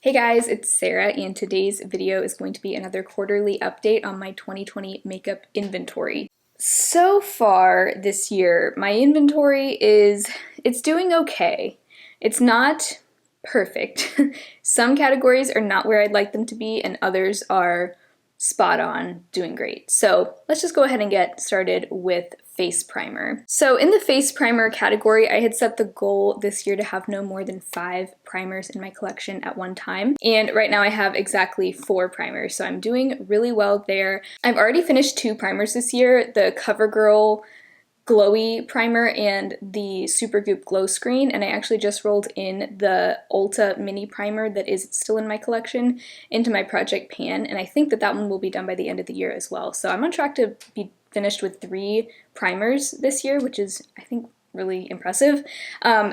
Hey guys, it's Sarah, and today's video is going to be another quarterly update on my 2020 makeup inventory. So far this year, my inventory it's doing okay. It's not perfect. Some categories are not where I'd like them to be, and others are spot on, doing great. So let's just go ahead and get started with face primer. So in the face primer category, I had set the goal this year to have no more than 5 primers in my collection at one time. And right now I have exactly 4 primers, so I'm doing really well there. I've already finished 2 primers this year, the CoverGirl Glowy primer and the Supergoop Glow Screen, and I actually just rolled in the Ulta mini primer that is still in my collection into my project pan, and I think that one will be done by the end of the year as well. So I'm on track to be finished with 3 primers this year, which is, I think, really impressive.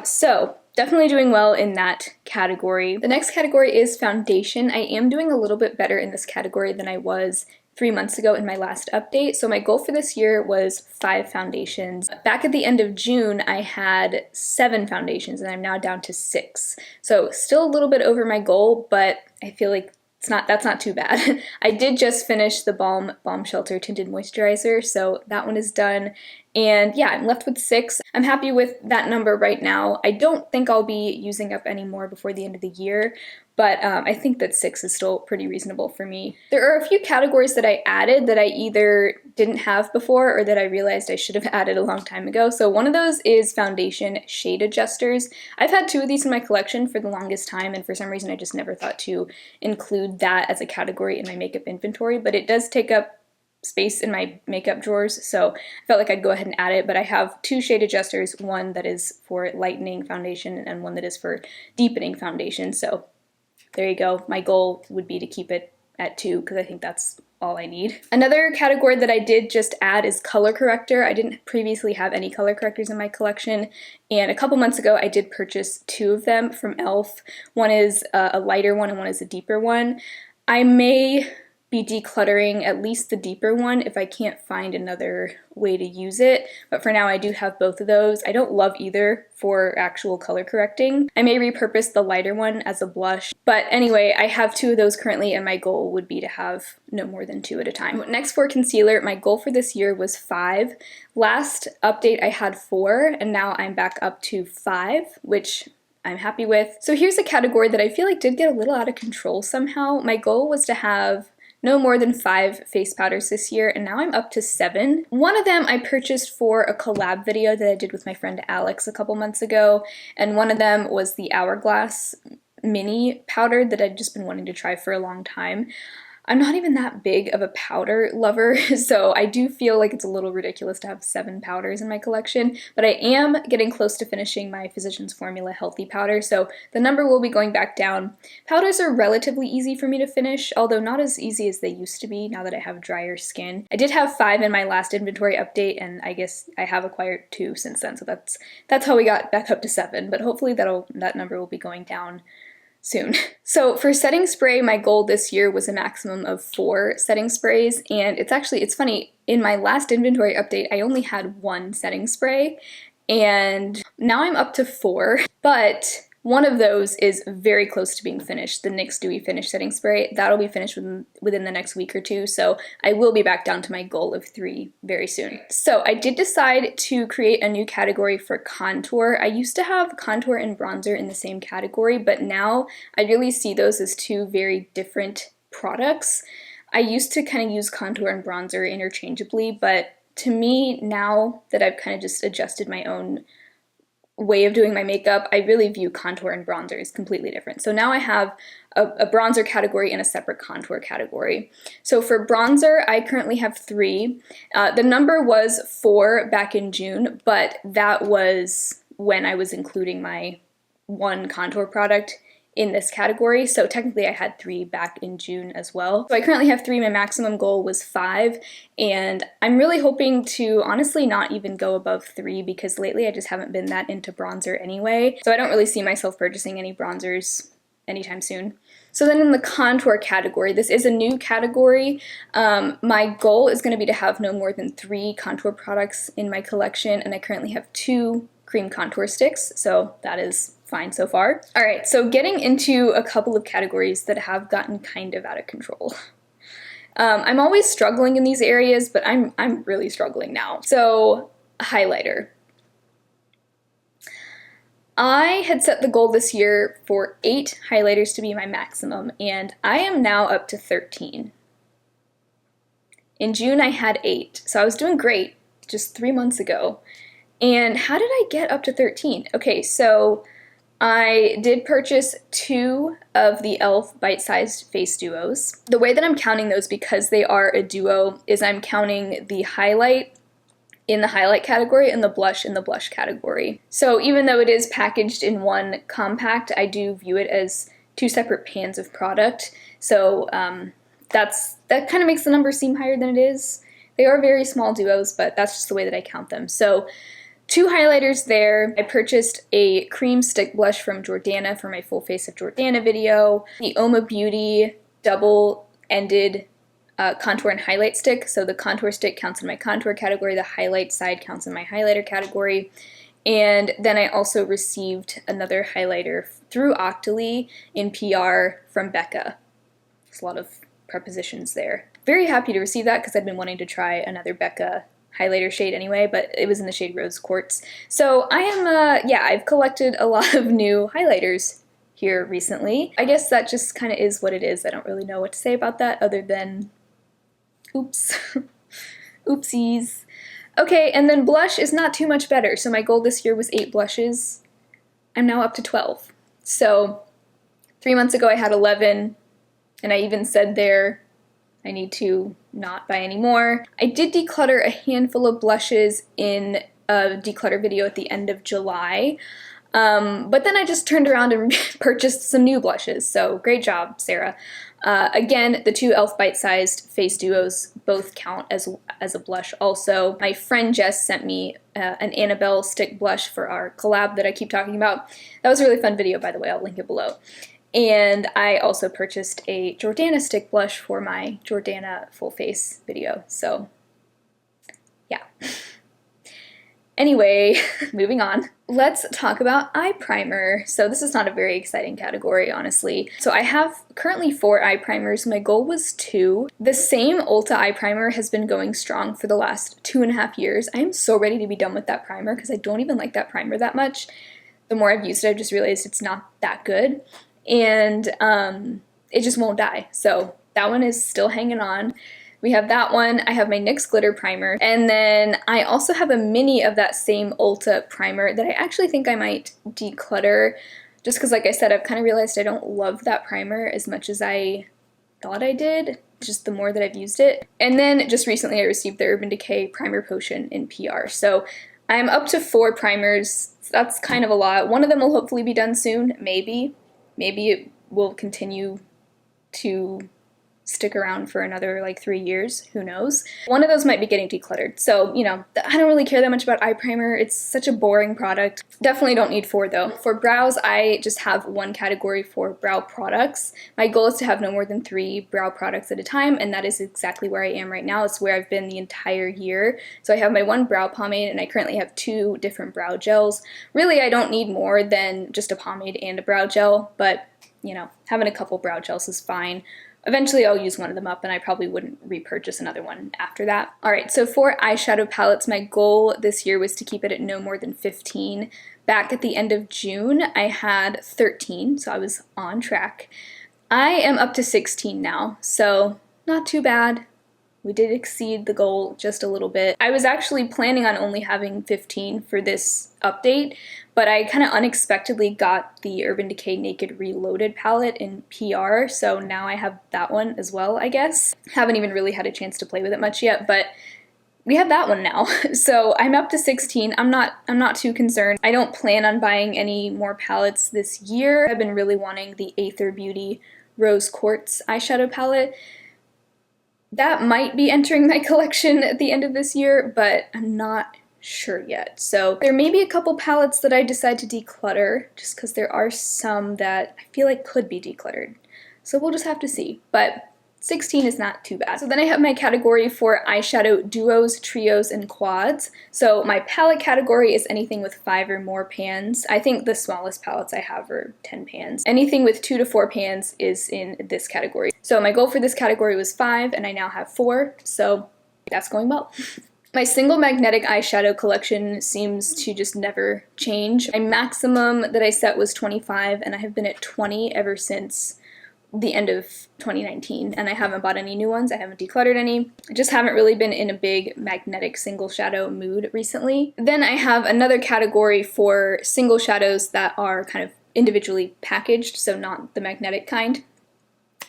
So definitely doing well in that category. The next category is foundation. I am doing a little bit better in this category than I was 3 months ago in my last update. So my goal for this year was 5 foundations. Back at the end of June, I had 7 foundations and I'm now down to 6. So still a little bit over my goal, but I feel like that's not too bad. I did just finish the Balm Shelter Tinted Moisturizer, so that one is done. And yeah, I'm left with 6. I'm happy with that number right now. I don't think I'll be using up any more before the end of the year, but I think that 6 is still pretty reasonable for me. There are a few categories that I added that I either didn't have before or that I realized I should have added a long time ago. So one of those is foundation shade adjusters. I've had 2 of these in my collection for the longest time, and for some reason I just never thought to include that as a category in my makeup inventory, but it does take up space in my makeup drawers, so I felt like I'd go ahead and add it. But I have 2 shade adjusters, one that is for lightening foundation and one that is for deepening foundation. So there you go. My goal would be to keep it at 2 because I think that's all I need. Another category that I did just add is color corrector. I didn't previously have any color correctors in my collection, and a couple months ago I did purchase 2 of them from e.l.f. One is a lighter one and one is a deeper one. I may be decluttering at least the deeper one if I can't find another way to use it, but for now I do have both of those. I don't love either for actual color correcting. I may repurpose the lighter one as a blush, but anyway, I have 2 of those currently, and my goal would be to have no more than 2 at a time. Next, for concealer, my goal for this year was 5. Last update I had 4, and now I'm back up to 5, which I'm happy with. So here's a category that I feel like did get a little out of control somehow. My goal was to have no more than 5 face powders this year, and now I'm up to 7. One of them I purchased for a collab video that I did with my friend Alex a couple months ago, and one of them was the Hourglass mini powder that I'd just been wanting to try for a long time. I'm not even that big of a powder lover, so I do feel like it's a little ridiculous to have 7 powders in my collection, but I am getting close to finishing my Physicians Formula Healthy Powder, so the number will be going back down. Powders are relatively easy for me to finish, although not as easy as they used to be now that I have drier skin. I did have 5 in my last inventory update, and I guess I have acquired 2 since then, so that's how we got back up to 7, but hopefully that number will be going down soon. So for setting spray, my goal this year was a maximum of 4 setting sprays, and it's funny, in my last inventory update I only had 1 setting spray, and now I'm up to 4, but one of those is very close to being finished, the NYX Dewy Finish Setting Spray. That'll be finished within the next week or 2, so I will be back down to my goal of 3 very soon. So I did decide to create a new category for contour. I used to have contour and bronzer in the same category, but now I really see those as 2 very different products. I used to kind of use contour and bronzer interchangeably, but to me, now that I've kind of just adjusted my own way of doing my makeup, I really view contour and bronzer as completely different. So now I have a bronzer category and a separate contour category. So for bronzer, I currently have 3. The number was 4 back in June, but that was when I was including my 1 contour product in this category, so technically I had 3 back in June as well. So I currently have 3, my maximum goal was 5, and I'm really hoping to honestly not even go above 3 because lately I just haven't been that into bronzer anyway, so I don't really see myself purchasing any bronzers anytime soon. So then in the contour category, this is a new category. My goal is going to be to have no more than 3 contour products in my collection, and I currently have 2 cream contour sticks, so that is fine so far. All right, so getting into a couple of categories that have gotten kind of out of control. I'm always struggling in these areas, but I'm really struggling now. So, highlighter. I had set the goal this year for 8 highlighters to be my maximum, and I am now up to 13. In June, I had 8, so I was doing great just 3 months ago. And how did I get up to 13? Okay, so I did purchase 2 of the e.l.f. bite-sized face duos. The way that I'm counting those, because they are a duo, is I'm counting the highlight in the highlight category and the blush in the blush category. So even though it is packaged in one compact, I do view it as 2 separate pans of product. So that kind of makes the number seem higher than it is. They are very small duos, but that's just the way that I count them. So 2 highlighters there. I purchased a cream stick blush from Jordana for my full face of Jordana video. The Oma Beauty double-ended contour and highlight stick. So the contour stick counts in my contour category, the highlight side counts in my highlighter category. And then I also received another highlighter through Octoly in PR from Becca. There's a lot of prepositions there. Very happy to receive that because I've been wanting to try another Becca highlighter shade anyway, but it was in the shade Rose Quartz. So I am, yeah, I've collected a lot of new highlighters here recently. I guess that just kind of is what it is. I don't really know what to say about that other than oops. Oopsies. Okay, and then blush is not too much better. So my goal this year was 8 blushes. I'm now up to 12. So 3 months ago I had 11, and I even said there I need to not buy any more. I did declutter a handful of blushes in a declutter video at the end of July, but then I just turned around and purchased some new blushes, so great job, Sarah. Again, the 2 e.l.f. bite-sized face duos both count as a blush also. My friend Jess sent me an Annabelle stick blush for our collab that I keep talking about. That was a really fun video, by the way, I'll link it below. And I also purchased a Jordana stick blush for my Jordana full face video, so yeah. Anyway, moving on. Let's talk about eye primer. So this is not a very exciting category, honestly. So I have currently 4 eye primers. My goal was 2. The same Ulta eye primer has been going strong for the last 2.5 years. I am so ready to be done with that primer because I don't even like that primer that much. The more I've used it, I've just realized it's not that good. And it just won't die. So that one is still hanging on. We have that one. I have my NYX glitter primer. And then I also have a mini of that same Ulta primer that I actually think I might declutter just because, like I said, I've kind of realized I don't love that primer as much as I thought I did, just the more that I've used it. And then just recently I received the Urban Decay Primer Potion in PR. So I'm up to 4 primers. That's kind of a lot. One of them will hopefully be done soon, maybe. Maybe it will continue to stick around for another like 3 years, who knows. One of those might be getting decluttered. So, you know, I don't really care that much about eye primer. It's such a boring product. Definitely don't need 4 though. For brows, I just have 1 category for brow products. My goal is to have no more than 3 brow products at a time, and that is exactly where I am right now. It's where I've been the entire year. So I have my 1 brow pomade, and I currently have 2 different brow gels. Really, I don't need more than just a pomade and a brow gel, but, you know, having a couple brow gels is fine. Eventually I'll use one of them up, and I probably wouldn't repurchase another one after that. Alright, so for eyeshadow palettes, my goal this year was to keep it at no more than 15. Back at the end of June, I had 13, so I was on track. I am up to 16 now, so not too bad. We did exceed the goal just a little bit. I was actually planning on only having 15 for this update, but I kind of unexpectedly got the Urban Decay Naked Reloaded palette in PR, so now I have that one as well, I guess. Haven't even really had a chance to play with it much yet, but we have that one now. So I'm up to 16. I'm not too concerned. I don't plan on buying any more palettes this year. I've been really wanting the Aether Beauty Rose Quartz eyeshadow palette. That might be entering my collection at the end of this year, but I'm not sure yet. So there may be a couple palettes that I decide to declutter, just because there are some that I feel like could be decluttered. So we'll just have to see. But 16 is not too bad. So then I have my category for eyeshadow duos, trios, and quads. So my palette category is anything with 5 or more pans. I think the smallest palettes I have are 10 pans. Anything with 2 to 4 pans is in this category. So my goal for this category was 5, and I now have 4, so that's going well. My single magnetic eyeshadow collection seems to just never change. My maximum that I set was 25, and I have been at 20 ever since the end of 2019, and I haven't bought any new ones. I haven't decluttered any. I just haven't really been in a big magnetic single shadow mood recently. Then I have another category for single shadows that are kind of individually packaged, so not the magnetic kind.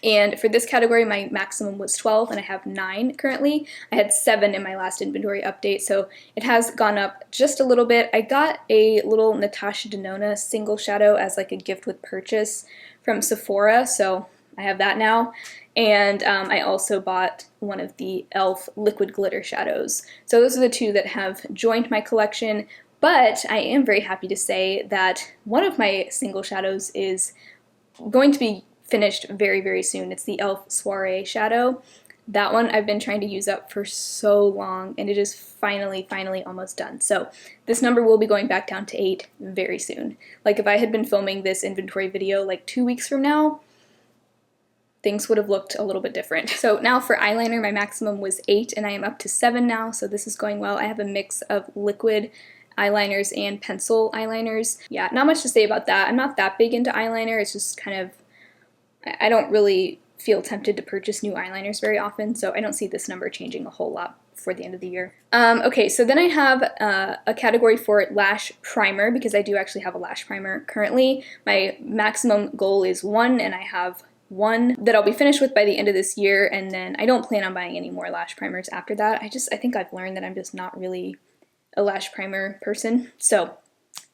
And for this category, my maximum was 12, and I have 9 currently. I had 7 in my last inventory update, so it has gone up just a little bit. I got a little Natasha Denona single shadow as like a gift with purchase from Sephora, so I have that now. And I also bought one of the e.l.f. liquid glitter shadows. So those are the 2 that have joined my collection, but I am very happy to say that one of my single shadows is going to be finished very, very soon. It's the e.l.f. Soiree shadow. That one I've been trying to use up for so long, and it is finally almost done. So this number will be going back down to 8 very soon. Like if I had been filming this inventory video like 2 weeks from now, things would have looked a little bit different. So now for eyeliner, my maximum was 8, and I am up to 7 now, so this is going well. I have a mix of liquid eyeliners and pencil eyeliners. Yeah, not much to say about that. I'm not that big into eyeliner. It's just kind of, I don't really feel tempted to purchase new eyeliners very often, so I don't see this number changing a whole lot for the end of the year. Okay, so then I have a category for Lash Primer, because I do actually have a lash primer currently. My maximum goal is 1, and I have 1 that I'll be finished with by the end of this year, and then I don't plan on buying any more lash primers after that. I think I've learned that I'm just not really a lash primer person, so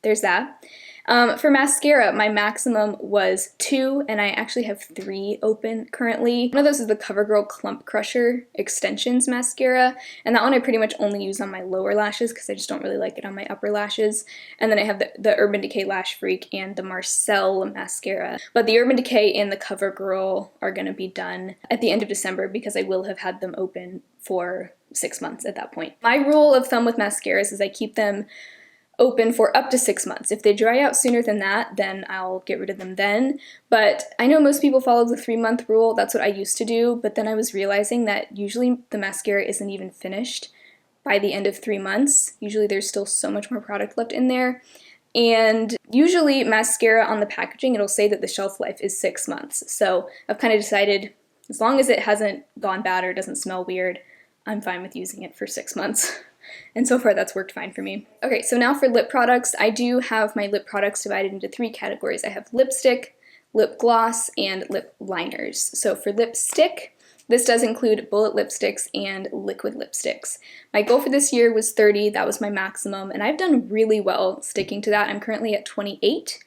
there's that. For mascara, my maximum was 2, and I actually have 3 open currently. One of those is the CoverGirl Clump Crusher Extensions mascara, and that one I pretty much only use on my lower lashes because I just don't really like it on my upper lashes. And then I have the Urban Decay Lash Freak and the Marcel mascara. But the Urban Decay and the CoverGirl are going to be done at the end of December because I will have had them open for 6 months at that point. My rule of thumb with mascaras is I keep them open for up to 6 months. If they dry out sooner than that, then I'll get rid of them then. But I know most people follow the 3-month rule. That's what I used to do, but then I was realizing that usually the mascara isn't even finished by the end of 3 months. Usually there's still so much more product left in there. And usually mascara on the packaging, it'll say that the shelf life is 6 months. So I've kind of decided as long as it hasn't gone bad or doesn't smell weird, I'm fine with using it for 6 months. And so far that's worked fine for me. Okay, so now for lip products, I do have my lip products divided into 3 categories. I have lipstick, lip gloss, and lip liners. So for lipstick, this does include bullet lipsticks and liquid lipsticks. My goal for this year was 30, that was my maximum, and I've done really well sticking to that. I'm currently at 28,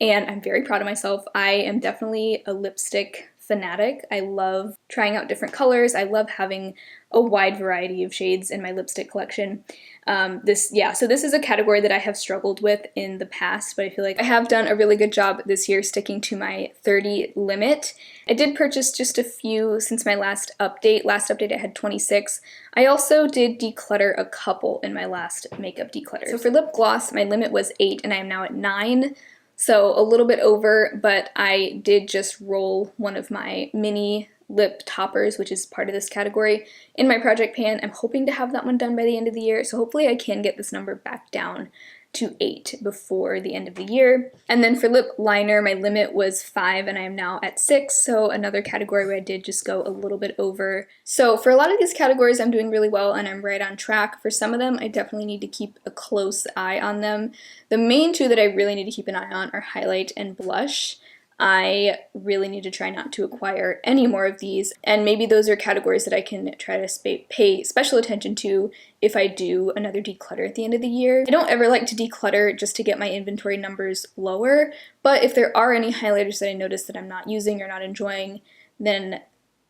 and I'm very proud of myself. I am definitely a lipstick fanatic. I love trying out different colors. I love having a wide variety of shades in my lipstick collection. So this is a category that I have struggled with in the past, but I feel like I have done a really good job this year sticking to my 30 limit. I did purchase just a few since my last update. Last update I had 26. I also did declutter a couple in my last makeup declutter. So for lip gloss, my limit was 8 and I am now at 9. So a little bit over, but I did just roll one of my mini lip toppers, which is part of this category, in my project pan. I'm hoping to have that one done by the end of the year, so hopefully I can get this number back down to 8 before the end of the year. And then for lip liner, my limit was 5 and I am now at 6, so another category where I did just go a little bit over. So for a lot of these categories, I'm doing really well and I'm right on track. For some of them, I definitely need to keep a close eye on them. The main 2 that I really need to keep an eye on are highlight and blush. I really need to try not to acquire any more of these, and maybe those are categories that I can try to pay special attention to if I do another declutter at the end of the year. I don't ever like to declutter just to get my inventory numbers lower, but if there are any highlighters that I notice that I'm not using or not enjoying, then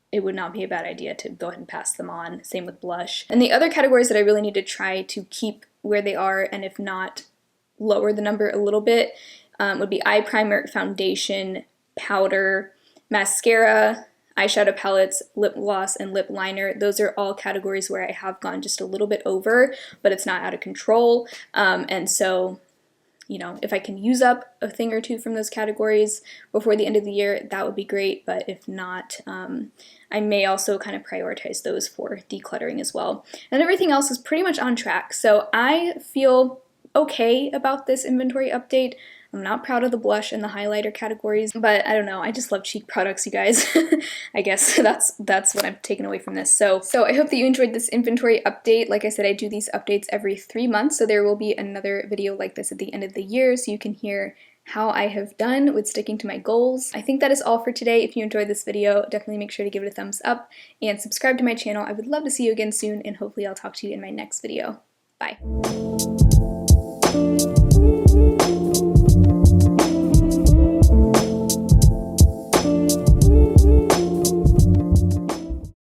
it would not be a bad idea to go ahead and pass them on. Same with blush. And the other categories that I really need to try to keep where they are, and if not, lower the number a little bit, would be eye primer, foundation, powder, mascara, eyeshadow palettes, lip gloss, and lip liner. Those are all categories where I have gone just a little bit over, but it's not out of control. And so, you know, if I can use up a thing or two from those categories before the end of the year, that would be great. But if not, I may also kind of prioritize those for decluttering as well. And everything else is pretty much on track. So I feel okay about this inventory update. I'm not proud of the blush and the highlighter categories, but I don't know, I just love cheek products, you guys. I guess that's what I've taken away from this. So I hope that you enjoyed this inventory update. Like I said, I do these updates every 3 months, so there will be another video like this at the end of the year, so you can hear how I have done with sticking to my goals. I think that is all for today. If you enjoyed this video, definitely make sure to give it a thumbs up and subscribe to my channel. I would love to see you again soon, and hopefully I'll talk to you in my next video. Bye.